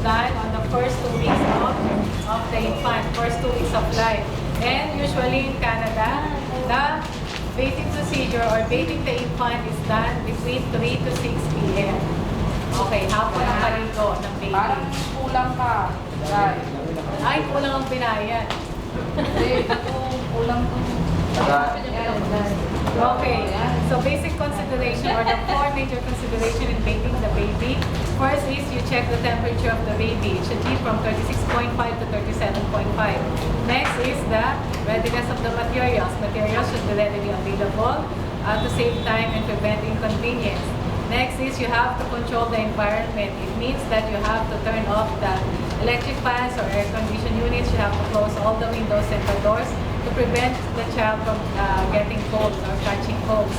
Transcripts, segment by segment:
done on the first 2 weeks of the infant, first 2 weeks of life. And usually in Canada, the bathing procedure or bathing the infant is done between 3 to 6 p.m. Okay, hapon ang paligo ng baby. Parang kulang ka. Ay, kulang ang pinayat. Hindi, kulang to. Okay, so basic consideration or the 4 major consideration in bathing the baby. First is you check the temperature of the baby. It should be from 36.5 to 37.5. Next is the readiness of the materials. Materials should be readily available to save time and prevent inconvenience. Next is you have to control the environment. It means that you have to turn off the electric fans or air conditioning units. You have to close all the windows and the doors to prevent the child from getting colds or catching colds.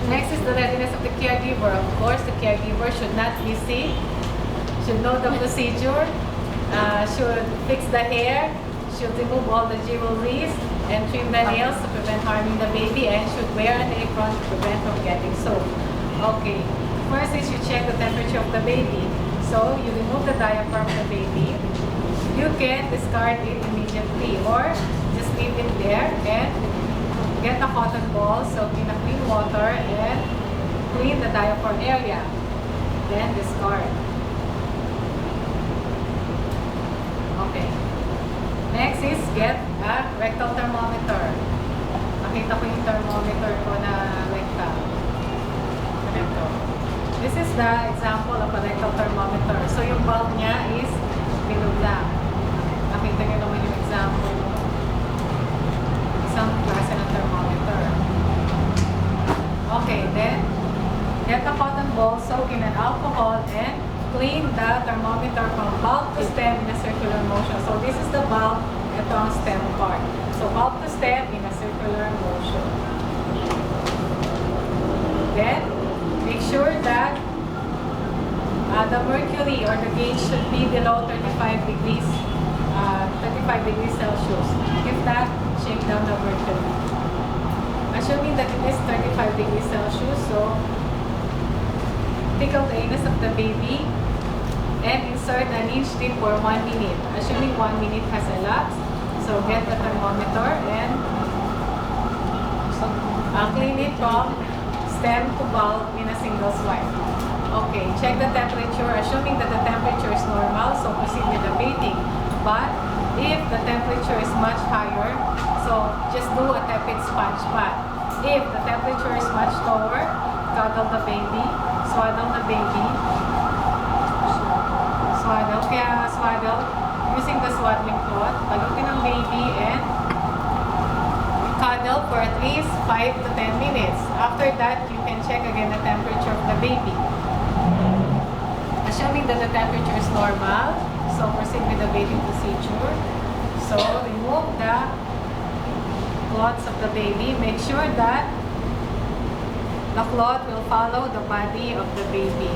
Next is the readiness of the caregiver. Of course, the caregiver should not be sick, should know the procedure, should fix the hair, should remove all the jewelries, and trim the nails to prevent harming the baby, and should wear an apron to prevent from getting soaked. Okay, first is you check the temperature of the baby. So, you remove the diaphragm of the baby. You can discard it immediately or just leave it there and get a cotton ball, soak in a clean water and clean the diaphragm area. Then discard. Okay. Next is get a rectal thermometer. Nakita ko yung thermometer ko na rectal. Ito. This is the example of a rectal thermometer. So yung bulb niya is bilog lang. Nakita niyo naman yung example. Isang klase ng thermometer. Okay, then get a cotton ball, soak in an alcohol, and clean the thermometer from bulb to stem in a circular motion. So this is the bulb, ito ang stem part. So bulb to stem in a circular motion. Then, make sure that the mercury or the gauge should be below 35 degrees Celsius. If that, shake down the mercury. Assuming that it is 35 degrees Celsius, so tickle the anus of the baby and insert an inch tip for 1 minute. Assuming 1 minute has elapsed, so get the thermometer and clean it from stem to bulb in a single swipe. Okay, check the temperature. Assuming that the temperature is normal, so proceed with the bathing. But if the temperature is much higher, so just do a tepid sponge bath. If the temperature is much lower, cuddle the baby, swaddle the baby. Swaddle, kaya swaddle, using the swaddling cloth, balutin ang baby and cuddle for at least 5 to 10 minutes. After that, you can check again the temperature of the baby. Assuming that the temperature is normal, so proceed with the bathing procedure. So remove the cloths of the baby. Make sure that the cloth will follow the body of the baby.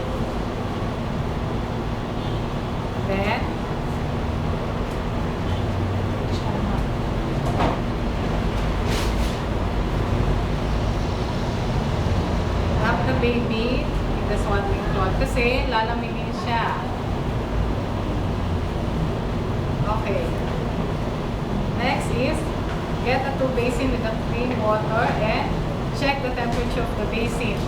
Then, wrap the baby in the swaddling cloth kasi lalamigin siya. Okay. Next is get a 2 basin with a clean water and check the temperature of the basin.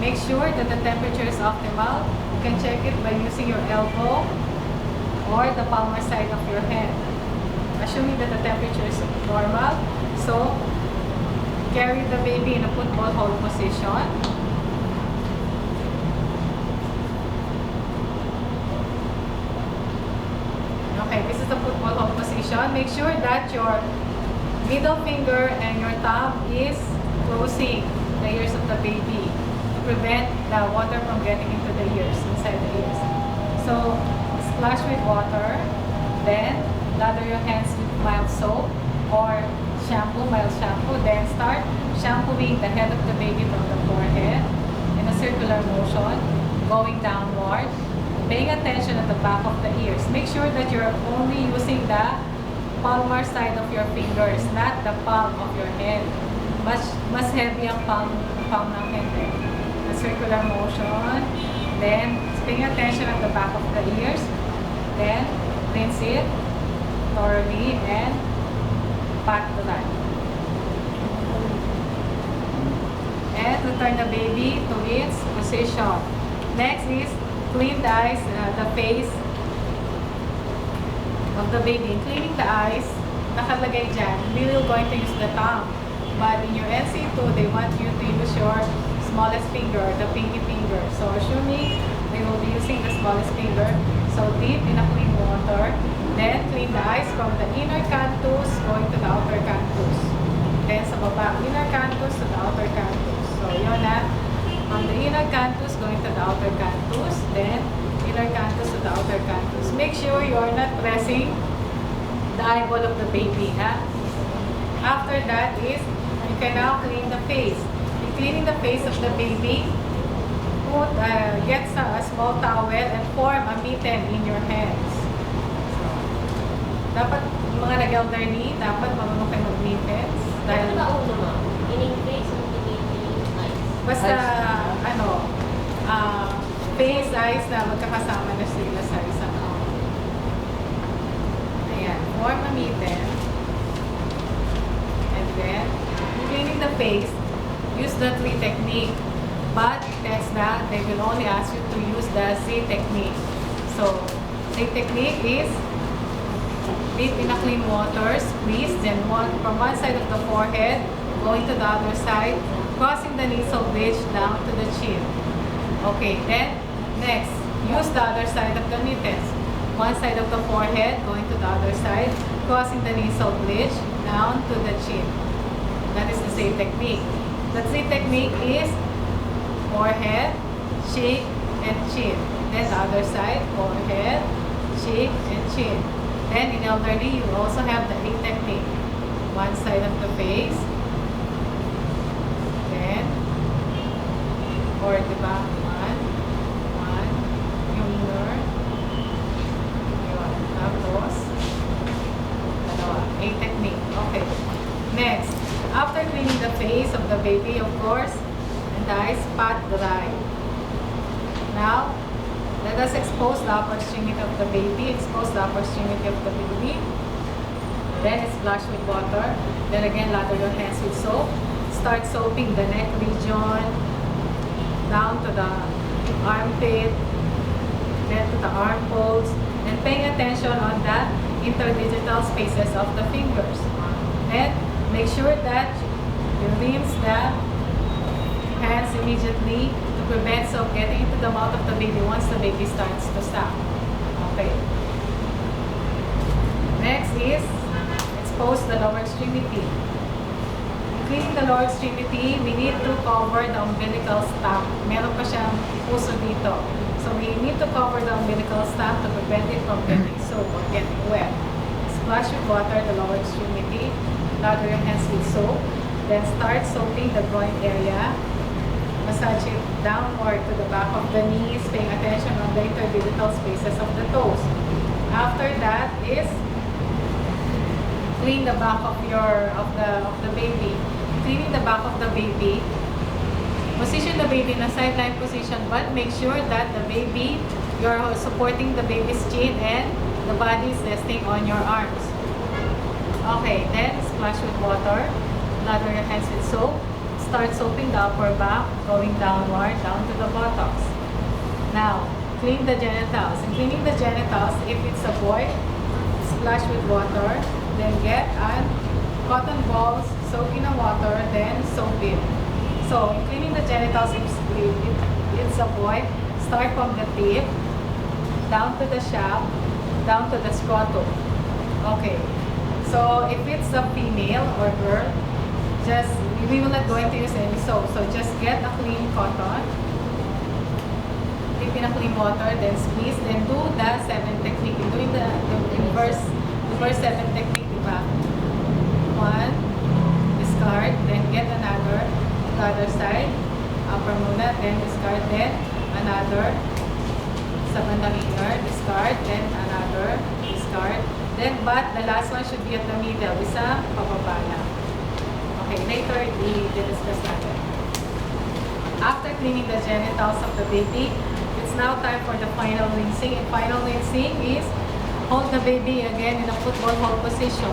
Make sure that the temperature is optimal. You can check it by using your elbow or the palmar side of your hand. Assuming that the temperature is normal, so carry the baby in a football hold position. Okay, this is the football hold position. Make sure that your middle finger and your thumb is closing the ears of the baby to prevent the water from getting into the ears, inside the ears. So, splash with water, then lather your hands with mild soap or shampoo, mild shampoo, then start shampooing the head of the baby from the forehead in a circular motion, going downward, paying attention at the back of the ears. Make sure that you're only using the palmar side of your fingers, not the palm of your hand. Mas heavy ang palm ng hand. A circular motion, Then, paying attention at the back of the ears. Then, rinse it thoroughly and pat the line. And return the baby to its position. Next is clean the eyes, the face of the baby. Cleaning the eyes, nakalagay dyan, we will going to use the tongue. But in your NC2, they want you to use your smallest finger, the pinky finger. So assuming we will be using the smallest finger, so dip in a clean water. Then clean the eyes from the inner canthus going to the outer canthus. Then sa baba, inner canthus to the outer canthus. So yun na. From the inner canthus going to the outer canthus. Then inner canthus to the outer canthus. Make sure you are not pressing the eyeball of the baby. Ha? After that is, you can now clean the face. In cleaning the face of the baby, get a small towel and form a mitten in your hands. Dapat mga nag-elderly, dapat marunong kayo mag-mittens. Dahil Ano ma? In-face ang pinipili eyes. basta, face, eyes na magkakasama na sila sa isang ayan, form a mitten. And then, cleaning the face, use the 3 technique. But it test that they will only ask you to use the Z technique. So, Z technique is dip in a clean water, squeeze, then from one side of the forehead, going to the other side, crossing the nasal bridge down to the chin. Okay, then next, use the other side of the mittens. One side of the forehead, going to the other side, crossing the nasal bridge down to the chin. That is the same technique. The Z technique is forehead, cheek, and chin. Then the other side, forehead, cheek, and chin. Then in elderly, you also have the A technique. One side of the face. Then, or diba? One, yung inner. Yun. Tapos, dalawa. A technique. Okay. Next, after cleaning the face of the baby, of course, and the eyes, pat dry. Now, let us expose the upper extremity of the baby. Expose the upper extremity of the baby. Then splash with water. Then again, lather your hands with soap. Start soaping the neck region, down to the armpit, then to the armholes, and paying attention on the interdigital spaces of the fingers. Then make sure that you rinse the hands immediately to prevent soap getting into the mouth of the baby once the baby starts to suck. Okay. Next is expose the lower extremity. Cleaning the lower extremity, we need to cover the umbilical stump. Meron pa siyang puso dito. So we need to cover the umbilical stump to prevent it from getting soap or getting wet. Splash with water the lower extremity. Lather your hands with soap. Then start soaping the groin area. Massage it downward to the back of the knees, paying attention on the interdigital spaces of the toes. After that is clean the back of the baby. Cleaning the back of the baby. Position the baby in a sideline position, but make sure that the baby, you're supporting the baby's chin and the body is resting on your arms. Okay, then splash with water. Lather your hands with soap. Start soaping the upper back, going downward, down to the buttocks. Now, clean the genitals. In cleaning the genitals, if it's a boy, splash with water. Then get a cotton balls, soak in the water, then soap it. So, in cleaning the genitals, if it's a boy, start from the tip, down to the shaft, down to the scrotum. Okay. So, if it's a female or girl, we will not going to use any soap. So, just get a clean cotton, dip in a clean water, then squeeze, then do the 7 technique. Doing the reverse 7 technique. One, discard, then get another, the other side, upper muna, then discard, then another, sa bandang inner, discard, then another, discard, then but the last one should be at the middle, isa pababa lang. Okay, later i-discuss natin. After cleaning the genitals of the baby, it's now time for the final rinsing. And final rinsing is hold the baby again in a football hold position.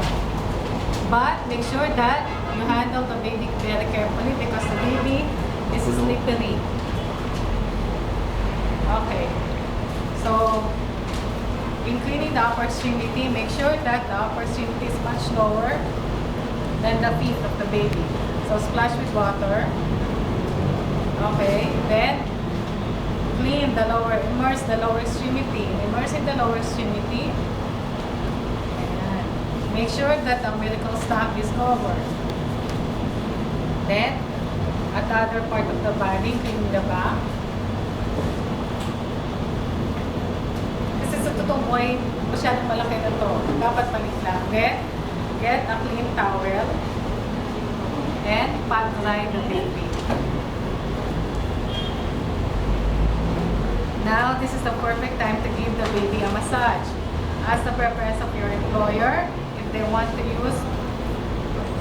But make sure that you handle the baby very carefully because the baby is slippery. Okay. So, in cleaning the upper extremity, make sure that the upper extremity is much lower than the feet of the baby. So, splash with water. Okay. Then, clean the lower, immerse the lower extremity. Immerse in the lower extremity. And make sure that the umbilical stump is lower. Then, at the other part of the body, clean the back. Kasi sa totoong buhay, masyadong malaki na to. Dapat maliit lang. Then, get a clean towel and pat dry the baby. Now, this is the perfect time to give the baby a massage. Ask the preference of your employer if they want to use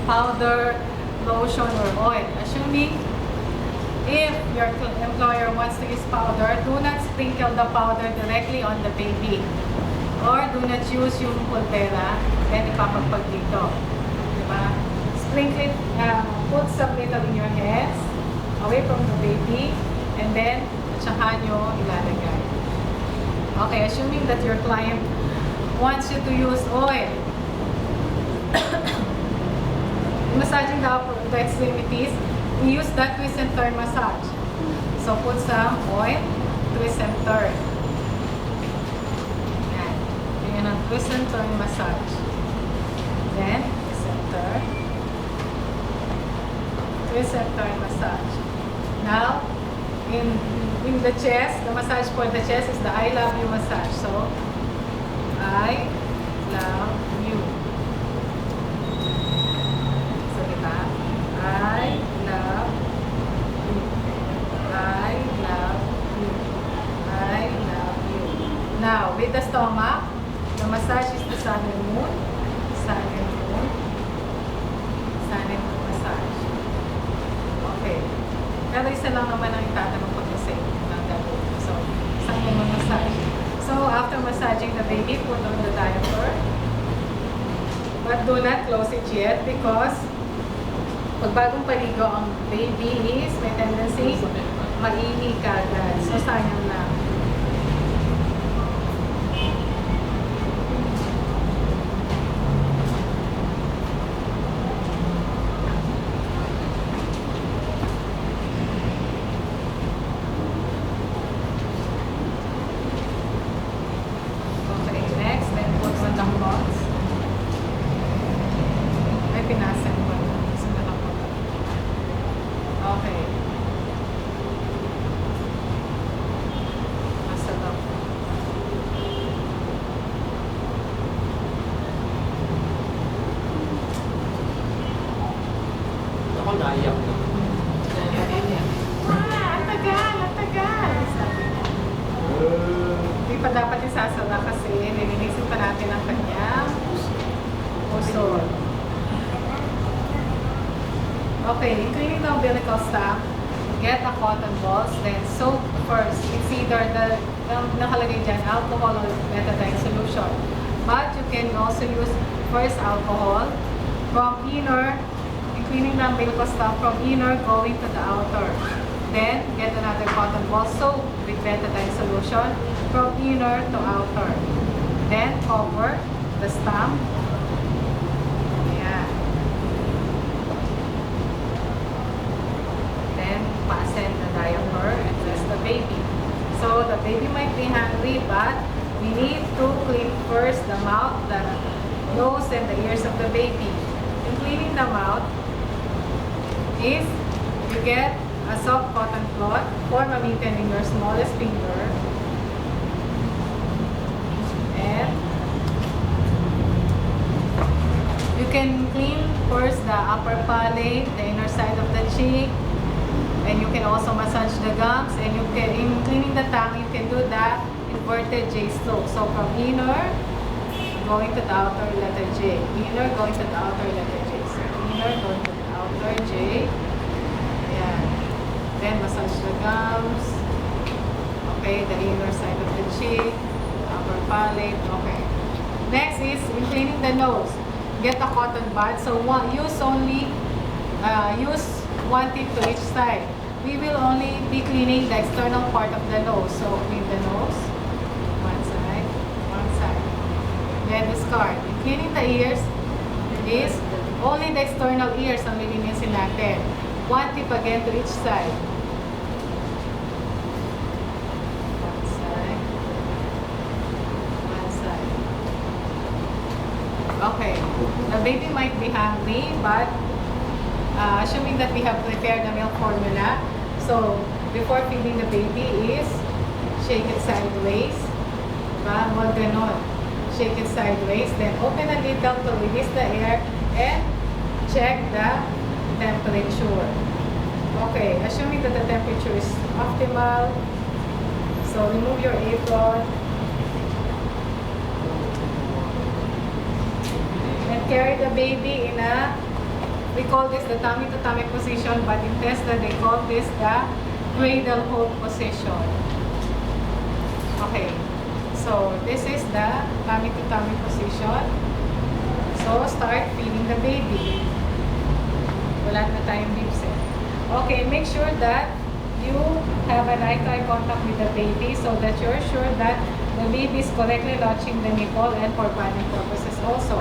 powder, lotion, or oil. Assuming if your employer wants to use powder, do not sprinkle the powder directly on the baby. Or do not use yung pulvera, then ipapagpag dito. Diba? Sprinkle it, put some little in your hands, away from the baby, and then tsaka nyo ilalagay. Okay, assuming that your client wants you to use oil, massaging the extremities, we use that twist and turn massage. So put some oil, twist and turn. Yan. Yan ang twist and turn massage. Then, twist and turn. Twist and turn massage. Now, in the chest, the massage for the chest is the I love you massage. So, I love you. So, diba? I love you. I love you. I love you. Now, with the stomach, the massage is the sun and moon. Sun and moon. Sun and moon massage. Okay. Pero isa lang naman ang itatanong pag kasi ng gagawin. So, sun and moon massage. So, after massaging the baby, put on the diaper. But do not close it yet because pag bagong paligo ang baby is may tendency maihi kagad. So, sayang lang. Okay, next, then put on the cloths. Ay, pinasan ko. Okay. Masarap. Ako naiyak na. Ang tagal, ang tagal. Sabi niya. Hindi pa dapat isasara kasi nilinisin pa natin ang kanyang puso. Okay, in cleaning the umbilical stump, get a cotton balls, then soak first. It's either the nakalagay dyan, alcohol or betadine solution. But you can also use first alcohol from inner, in cleaning the umbilical stump from inner going to the outer. Then, get another cotton ball soaked with betadine solution from inner to outer. Then, cover the stump. Ayan. Then, fasten the diaper and dress the baby. So, the baby might be hungry, but we need to clean first the mouth, the nose, and the ears of the baby. In cleaning the mouth is you get a soft cotton cloth, form a mitten in your smallest finger, and you can clean first the upper palate, the inner side of the cheek, and you can also massage the gums, and you can, in cleaning the tongue, you can do the inverted J stroke. So from inner going to the outer letter J, inner going to the outer letter J. So inner going to the outer J. Ayan. Then massage the gums. Okay, the inner side of the cheek, upper palate. Okay. Next is in cleaning the nose. Get a cotton bud. So use one tip to each side. We will only be cleaning the external part of the nose. So clean the nose, one side, one side. Then discard. In cleaning the ears is only the external ears ang lilinisin natin. One tip again to each side. One side. One side. Okay. The baby might be hungry, but assuming that we have prepared the milk formula, so before feeding the baby is shake it sideways. Diba? Huwag ganon. Shake it sideways. Then open a little to release the air and check the temperature. Okay, assuming that the temperature is optimal, so remove your apron and carry the baby in a, we call this the tummy to tummy position, but in Tesla they call this the cradle hold position. Okay, so this is the tummy to tummy position. So start feeding the baby. Wala na tayong lips eh. Okay, make sure that you have an eye-to-eye contact with the baby so that you're sure that the baby is correctly latching the nipple, and for bonding purposes also.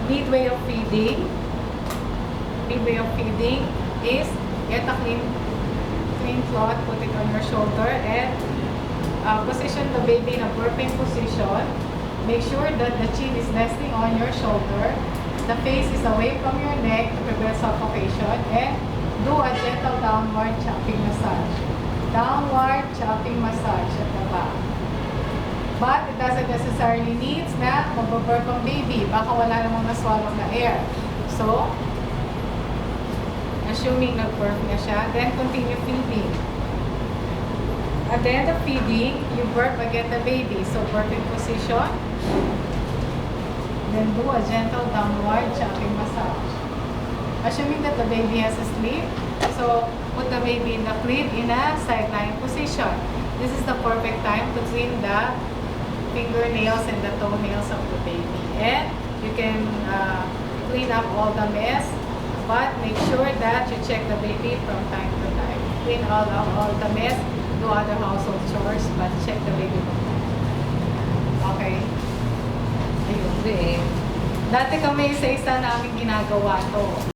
Neat way of feeding is get a clean cloth, put it on your shoulder, and position the baby in a burping position. Make sure that the chin is resting on your shoulder. The face is away from your neck to prevent suffocation, and do a gentle downward chopping massage. Downward chopping massage at the back. But it doesn't necessarily need na mag-burp ang baby. Baka wala namang naswallow na air. So, assuming nag-burp na siya, then continue feeding. At the end of feeding, you burp again the baby. So, burping position. Then do a gentle downward chopping massage. Assuming that the baby has a sleep, so put the baby in the crib in a side-lying position. This is the perfect time to clean the fingernails and the toenails of the baby. And you can clean up all the mess, but make sure that you check the baby from time to time. Clean all the mess, do other household chores, but check the baby from time to time. Okay? Ayun. Dati kami isa-isa namin ginagawa to.